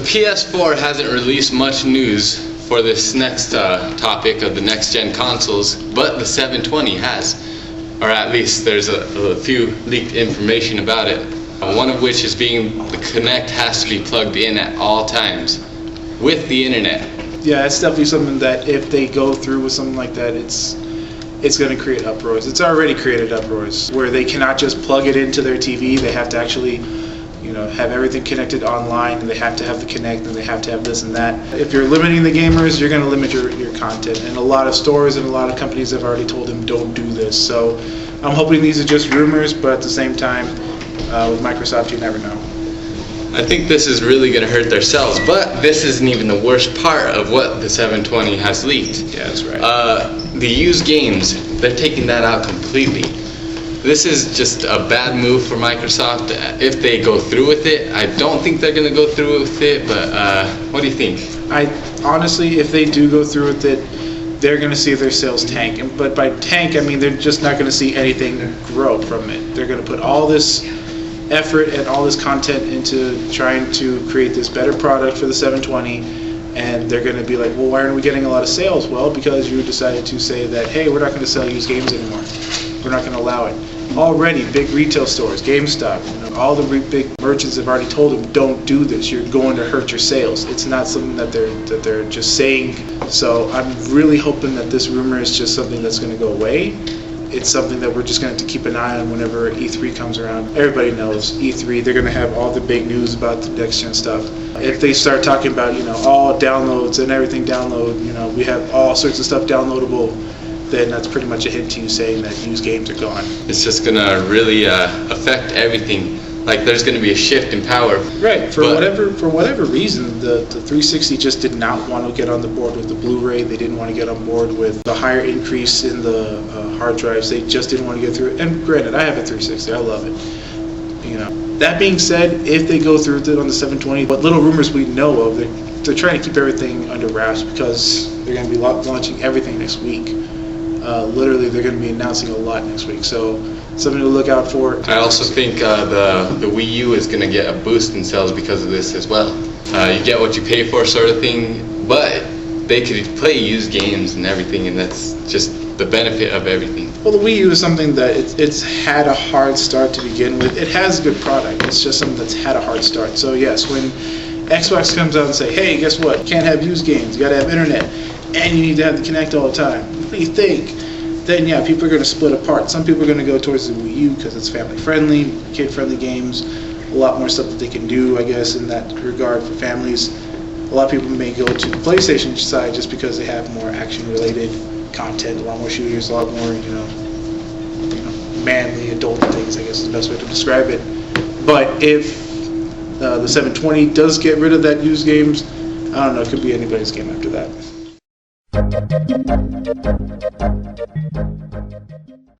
PS4 hasn't released much news for this next topic of the next-gen consoles, but the 720 has. Or at least there's a few leaked information about it. One of which is being the Kinect has to be plugged in at all times with the internet. Yeah, it's definitely something that if they go through with something like that, it's going to create uproars. It's already created uproars where they cannot just plug it into their TV. They have to actually, have everything connected online, and they have to have the Kinect, and they have to have this and that. If you're limiting the gamers, you're going to limit your content. And a lot of stores and a lot of companies have already told them don't do this. So I'm hoping these are just rumors, but at the same time, with Microsoft, you never know. I think this is really going to hurt their sales, but this isn't even the worst part of what the 720 has leaked. Yeah, that's right. The used games, they're taking that out completely. This is just a bad move for Microsoft if they go through with it. I don't think they're going to go through with it, but what do you think? Honestly, if they do go through with it, they're going to see their sales tank. But by tank, I mean they're just not going to see anything grow from it. They're going to put all this effort and all this content into trying to create this better product for the 720, and they're going to be like, well, why aren't we getting a lot of sales? Well, because you decided to say that, hey, we're not going to sell used games anymore. We're not going to allow it. Already, big retail stores, GameStop, all the big merchants have already told them, don't do this. You're going to hurt your sales. It's not something that they're just saying. So I'm really hoping that this rumor is just something that's going to go away. It's something that we're just going to have to keep an eye on whenever E3 comes around. Everybody knows E3, they're going to have all the big news about the next-gen stuff. If they start talking about, all downloads and everything download, we have all sorts of stuff downloadable, then that's pretty much a hint to you saying that used games are gone. It's just going to really affect everything. Like there's going to be a shift in power. Right. For whatever reason, the 360 just did not want to get on the board with the Blu-ray. They didn't want to get on board with the higher increase in the hard drives. They just didn't want to get through it. And granted, I have a 360. I love it. That being said, if they go through with it on the 720, what little rumors we know of, they're trying to keep everything under wraps because they're going to be launching everything next week. Literally, they're going to be announcing a lot next week. So something to look out for. I also think the Wii U is going to get a boost in sales because of this as well. You get what you pay for sort of thing, but they could play used games and everything, and that's just the benefit of everything. Well, the Wii U is something that it's had a hard start to begin with. It has a good product. It's just something that's had a hard start. So yes, when Xbox comes out and say, hey, guess what? You can't have used games. You got to have internet, and you need to have the Kinect all the time. What do you think? Then yeah, people are going to split apart. Some people are going to go towards the Wii U because it's family-friendly, kid-friendly games, a lot more stuff that they can do, I guess, in that regard for families. A lot of people may go to the PlayStation side just because they have more action-related content, a lot more shooters, a lot more, manly, adult things, I guess is the best way to describe it. But if the 720 does get rid of that used games, I don't know, it could be anybody's game after that.